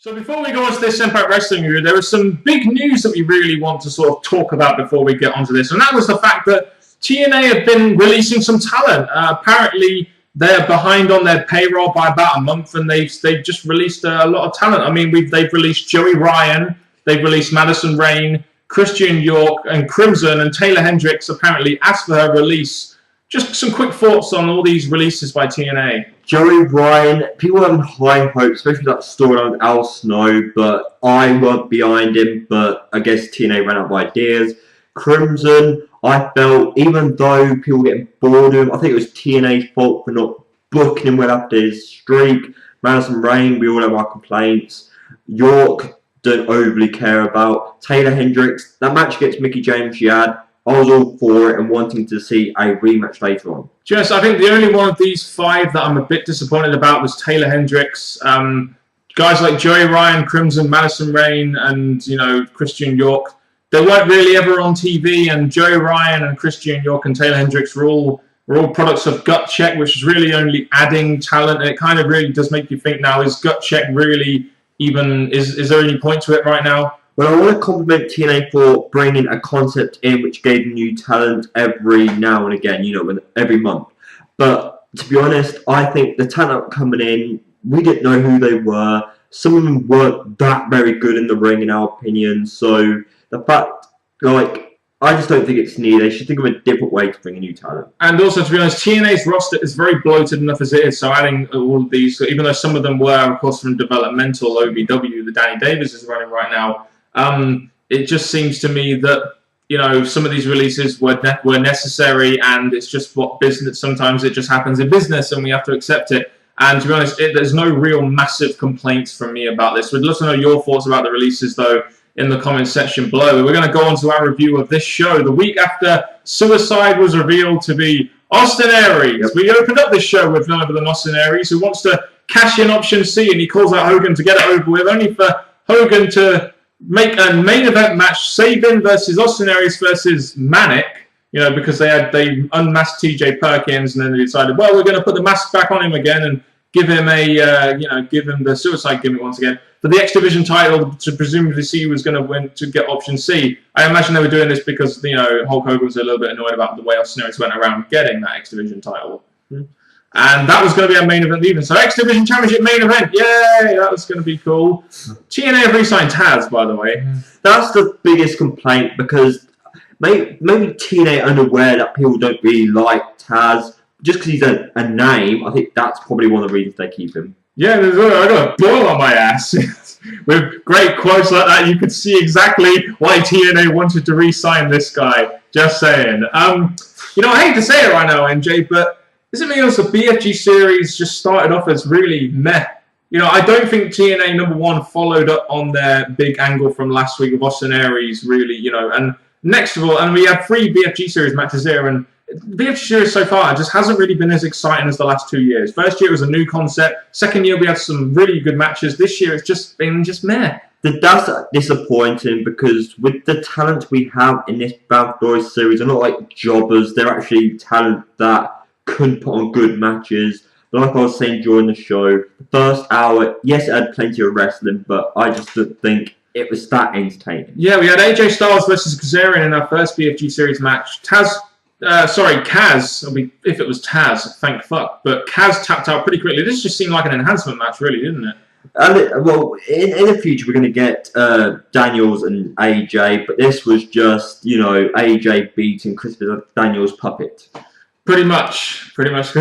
So before we go on to this Impact Wrestling review, there was some big news that we really want to sort of talk about before we get onto this, and that was the fact that TNA have been releasing some talent. Apparently, they're behind on their payroll by about a month, and they've just released a lot of talent. I mean, they've released Joey Ryan, they've released Madison Rayne, Christian York, and Crimson, and Taylor Hendricks apparently asked for her release. Just some quick thoughts on all these releases by TNA. Joey Ryan, people having high hopes, especially that storyline with Al Snow, but I weren't behind him, but I guess TNA ran out of ideas. Crimson, I felt, even though people were getting bored of him, I think it was TNA's fault for not booking him well after his streak. Madison Rayne, we all have our complaints. York, don't overly care about. Taylor Hendricks, that match against Mickie James she had, I was all for it and wanting to see a rematch later on. Just, I think the only one of these five that I'm a bit disappointed about was Taylor Hendricks. Guys like Joey Ryan, Crimson, Madison Rayne, and Christian York, they weren't really ever on TV. And Joey Ryan and Christian York and Taylor Hendricks were all products of Gut Check, which is really only adding talent. And it kind of really does make you think now: is Gut Check really even? Is there any point to it right now? Well, I want to compliment TNA for bringing a concept in which gave new talent every now and again, every month. But to be honest, I think the talent coming in, we didn't know who they were. Some of them weren't that very good in the ring, in our opinion. So the fact, I just don't think it's needed. They should think of a different way to bring a new talent. And also, to be honest, TNA's roster is very bloated enough as it is. So adding all of these, even though some of them were, of course, from developmental OVW, the Danny Davis is running right now. It just seems to me that some of these releases were necessary, and it's just what business. Sometimes it just happens in business, and we have to accept it. And to be honest, there's no real massive complaints from me about this. We'd love to know your thoughts about the releases, though, in the comments section below. We're going to go on to our review of this show the week after Suicide was revealed to be Austin Aries. Yep. We opened up this show with none other than Austin Aries, who wants to cash in option C, and he calls out Hogan to get it over with, only for Hogan to make a main event match, Sabin versus Austin Aries versus Manic, because they unmasked TJ Perkins, and then they decided, well, we're going to put the mask back on him again and give him give him the Suicide gimmick once again. For the X Division title, to presumably see who was going to win to get option C. I imagine they were doing this because, Hulk Hogan was a little bit annoyed about the way Austin Aries went around getting that X Division title. And that was going to be our main event even. So X Division Championship main event. Yay! That was going to be cool. TNA have re-signed Taz, by the way. That's the biggest complaint, because maybe TNA are unaware that people don't really like Taz. Just because he's a name, I think that's probably one of the reasons they keep him. Yeah, I got a boil on my ass. With great quotes like that, you could see exactly why TNA wanted to re-sign this guy. Just saying. I hate to say it right now, MJ, but isn't it also BFG series just started off as really meh? I don't think TNA number one followed up on their big angle from last week of Austin Aries, really, and next of all, and we had 3 BFG series matches here, and BFG series so far just hasn't really been as exciting as the last 2 years. First year it was a new concept. Second year we had some really good matches. This year it's just been meh. That's disappointing, because with the talent we have in this Bound for Glory series, they're not like jobbers. They're actually talent that couldn't put on good matches. But like I was saying during the show, the first hour, yes, it had plenty of wrestling, but I just didn't think it was that entertaining. Yeah, we had AJ Styles versus Kazarian in our first BFG series match. Kaz, if it was Taz, thank fuck, but Kaz tapped out pretty quickly. This just seemed like an enhancement match, really, didn't it? In the future, we're going to get Daniels and AJ, but this was just, AJ beating Chris Daniels' puppet. Pretty much. Yes.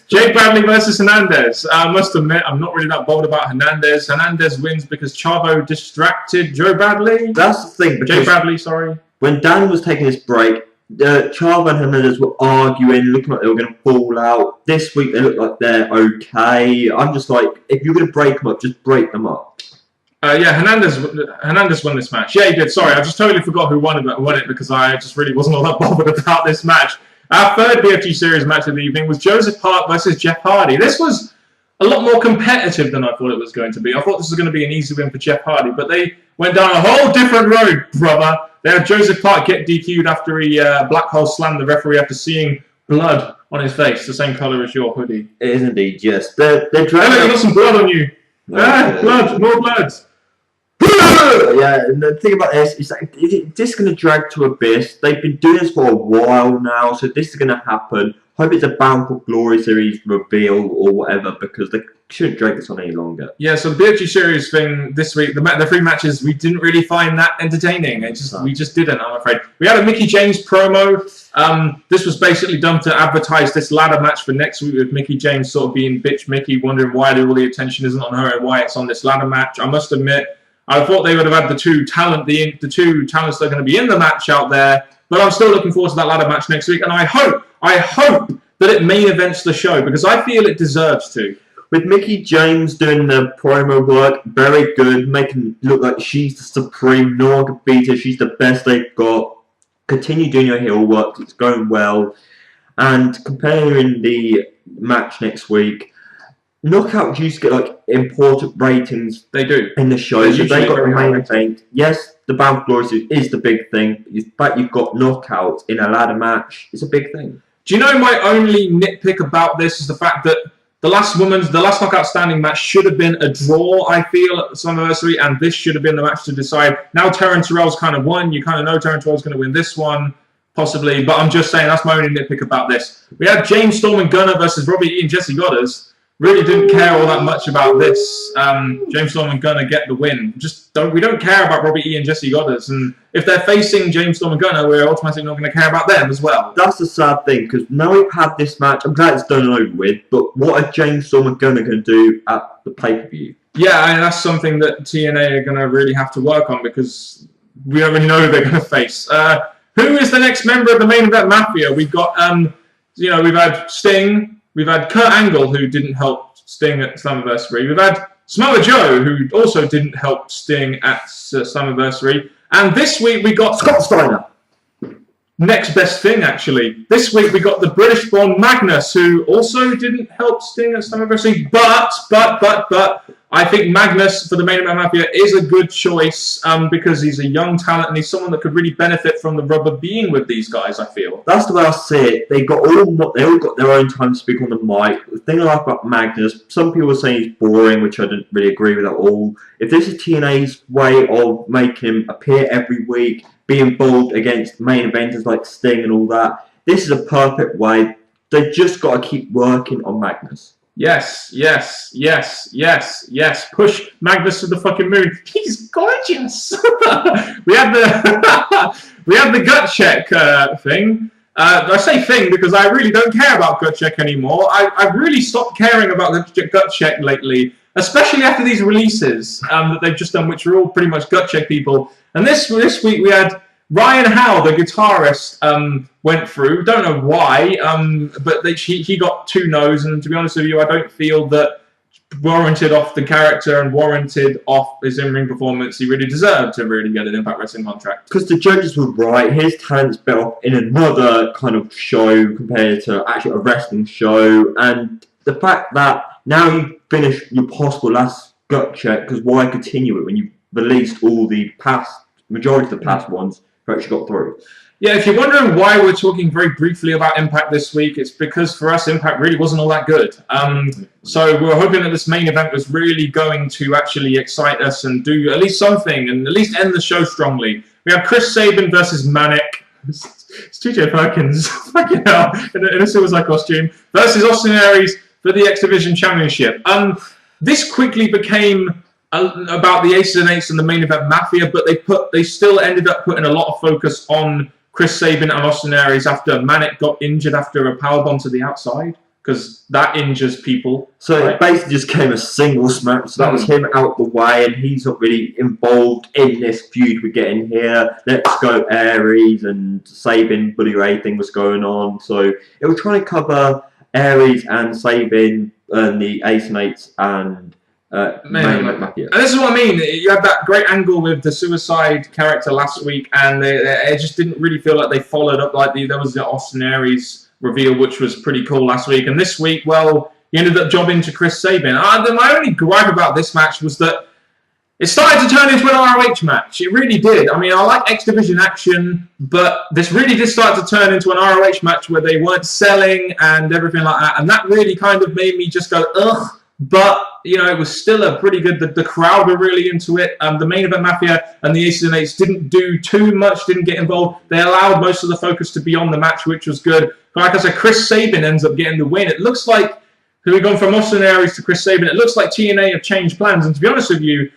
Jake Bradley versus Hernandez. I must admit, I'm not really that bold about Hernandez. Hernandez wins because Chavo distracted Joe Bradley. That's the thing. Jake Bradley, sorry. When Dan was taking his break, Chavo and Hernandez were arguing, looking like they were going to fall out. This week, they look like they're okay. I'm just like, if you're going to break them up, just break them up. Hernandez won this match. Yeah, he did. Sorry, I just totally forgot who won it because I just really wasn't all that bothered about this match. Our third BFG series match of the evening was Joseph Hart versus Jeff Hardy. This was a lot more competitive than I thought it was going to be. I thought this was going to be an easy win for Jeff Hardy, but they went down a whole different road, brother. They had Joseph Hart get DQ'd after he black hole slammed the referee after seeing blood on his face, the same colour as your hoodie. It is indeed, yes. They're dragging. You got some blood on you. Blood, more blood. Yeah, and the thing about this is that this is going to drag to Abyss. They've been doing this for a while now, so this is going to happen. Hope it's a Bound for Glory series reveal or whatever, because they shouldn't drag this on any longer. Yeah, so the BFG series thing this week, the 3 matches, we didn't really find that entertaining. We just didn't, I'm afraid. We had a Mickie James promo. This was basically done to advertise this ladder match for next week, with Mickie James sort of being bitch Mickey, wondering why all the attention isn't on her and why it's on this ladder match. I must admit, I thought they would have had the two talents that are going to be in the match out there, but I'm still looking forward to that ladder match next week, and I hope that it main events the show, because I feel it deserves to. With Mickie James doing the promo work, very good, making it look like she's the supreme, no one can beat her, she's the best they've got. Continue doing your heel work, it's going well. And comparing the match next week, Knockout used to get like important ratings. They do in the show. So they got the main event. Yes, the Bound for Glory is the big thing, but you've got Knockout in a ladder match. It's a big thing. Do you know my only nitpick about this is the fact that the last Knockout standing match should have been a draw, I feel, at the Slammiversary, and this should have been the match to decide. Now Terrence Terrell's kind of won. You kind of know Terrence Terrell's going to win this one, possibly. But I'm just saying, that's my only nitpick about this. We had James Storm and Gunner versus Robbie E and Jesse Goddard. Really didn't care all that much about this. James Storm and Gunner get the win. We don't care about Robbie E and Jesse Goddard, and if they're facing James Storm and Gunner, we're automatically not going to care about them as well. That's the sad thing, because now we've had this match, I'm glad it's done and over with, but what are James Storm and Gunner going to do at the pay-per-view? Yeah, and that's something that TNA are going to really have to work on, because we don't really know who they're going to face. Who is the next member of the Main Event Mafia? We've got, we've had Sting. We've had Kurt Angle, who didn't help Sting at Slammiversary. We've had Samoa Joe, who also didn't help Sting at Slammiversary. And this week we got Scott Steiner. Next best thing, actually. This week we got the British-born Magnus, who also didn't help Sting at Slammiversary. But I think Magnus for the Main Event Mafia is a good choice because he's a young talent and he's someone that could really benefit from the rubber being with these guys, I feel. That's the way I see it. They all got their own time to speak on the mic. The thing I like about Magnus, some people are saying he's boring, which I didn't really agree with at all. If this is TNA's way of making him appear every week, be involved against main eventers like Sting and all that, this is a perfect way. They just got to keep working on Magnus. Yes. Push Magnus to the fucking moon. He's gorgeous. we have the gut check thing. I say thing because I really don't care about gut check anymore. I've really stopped caring about the gut check lately, especially after these releases that they've just done, which are all pretty much gut check people. And this week we had Ryan Howe, the guitarist, went through. Don't know why, but he got 2 no's. And to be honest with you, I don't feel that warranted off the character and warranted off his in-ring performance. He really deserved to really get an Impact Wrestling contract. Because the judges were right. His talent's better in another kind of show compared to actually a wrestling show. And the fact that now you finish your possible last gut check, because why continue it when you've released all the majority of the past ones who actually got through? Yeah, if you're wondering why we're talking very briefly about Impact this week, it's because for us, Impact really wasn't all that good. So we were hoping that this main event was really going to actually excite us and do at least something and at least end the show strongly. We have Chris Sabin versus Manic. It's TJ Perkins, fucking hell, in a Suicide costume, versus Austin Aries for the X Division Championship. This quickly became about the Aces and Eights and the Main Event Mafia, but they still ended up putting a lot of focus on Chris Sabin and Austin Aries after Manic got injured after a powerbomb to the outside, because that injures people. So right? It basically just came a single smack, so that was him out the way, and he's not really involved in this feud we're getting here. Let's go Aries and Sabin, Bully Ray thing was going on, so it was trying to cover Aries and Sabin and the Ace and Eights and Mafia. And this is what I mean. You had that great angle with the Suicide character last week, and it just didn't really feel like they followed up. Like there was the Austin Aries reveal, which was pretty cool last week. And this week, well, he ended up jobbing to Chris Sabin. My only gripe about this match was that it started to turn into an ROH match. It really did. I mean, I like X Division action, but this really did start to turn into an ROH match where they weren't selling and everything like that. And that really kind of made me just go, ugh. but you know, it was still a pretty good. The crowd were really into it. The main event Mafia and the Aces and Eights didn't do too much, didn't get involved. They allowed most of the focus to be on the match, which was good. But like I said, Chris Sabin ends up getting the win. It looks like we've gone from Austin Aries to Chris Sabin. It looks like TNA have changed plans. And to be honest with you,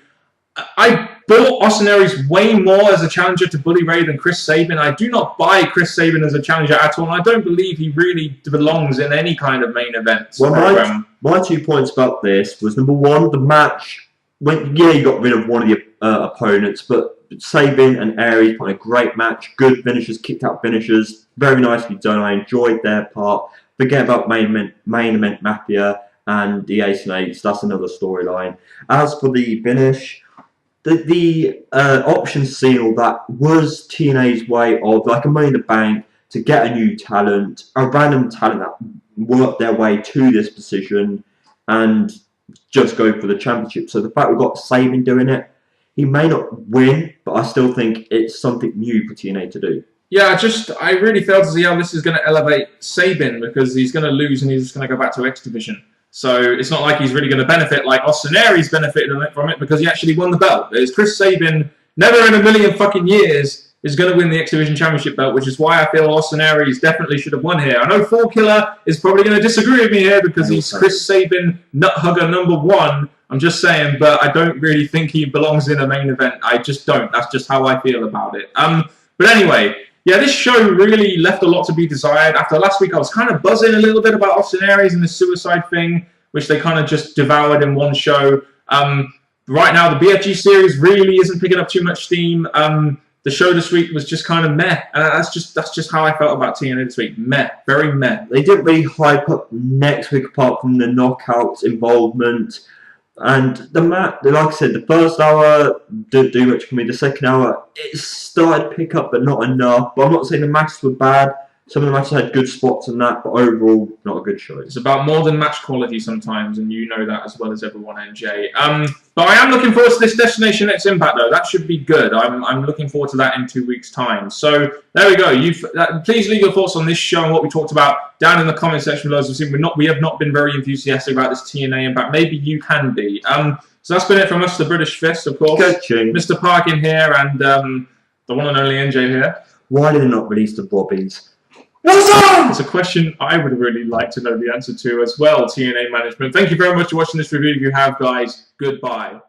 I bought Austin Aries way more as a challenger to Bully Ray than Chris Sabin. I do not buy Chris Sabin as a challenger at all, and I don't believe he really belongs in any kind of main event program. My 2 points about this was, number one, the match, you got rid of one of your opponents, but Sabin and Aries put on a great match, good finishers, kicked out finishers, very nicely done. I enjoyed their part. Forget about main event Mafia and the Ace and Eights, that's another storyline. As for the finish, the option seal, that was TNA's way of, like a Money in the Bank, to get a new talent, a random talent that worked their way to this position and just go for the championship. So the fact we've got Sabin doing it, he may not win, but I still think it's something new for TNA to do. Yeah, I really fail to see how this is going to elevate Sabin, because he's going to lose and he's just going to go back to X Division. So it's not like he's really going to benefit like Austin Aries benefited from it, because he actually won the belt. It's Chris Sabin, never in a million fucking years, is going to win the X Division Championship belt, which is why I feel Austin Aries definitely should have won here. I know Fall Killer is probably going to disagree with me here because he's Chris Sabin nut hugger #1. I'm just saying, but I don't really think he belongs in a main event. I just don't. That's just how I feel about it. But anyway, yeah, this show really left a lot to be desired. After last week, I was kind of buzzing a little bit about Austin Aries and the suicide thing, which they kind of just devoured in one show. Right now, the BFG series really isn't picking up too much steam. The show this week was just kind of meh. That's just how I felt about TNA this week. Meh. Very meh. They didn't really hype up next week apart from the Knockouts involvement. And the match, like I said, the first hour didn't do much for me. The second hour, it started to pick up, but not enough. But I'm not saying the matches were bad. Some of the matches had good spots and that, but overall, not a good show. It's about more than match quality sometimes, and you know that as well as everyone, NJ. But I am looking forward to this Destination X Impact, though. That should be good. I'm looking forward to that in 2 weeks' time. So there we go. Please leave your thoughts on this show and what we talked about down in the comment section below. So we have not been very enthusiastic about this TNA Impact. Maybe you can be. So that's been it from us, the British Fist, of course. Coaching. Mr. Parkin here, and the one and only NJ here. Why did they not release the Robbies? What's up? It's a question I would really like to know the answer to as well, TNA management. Thank you very much for watching this review. If you have, guys, goodbye.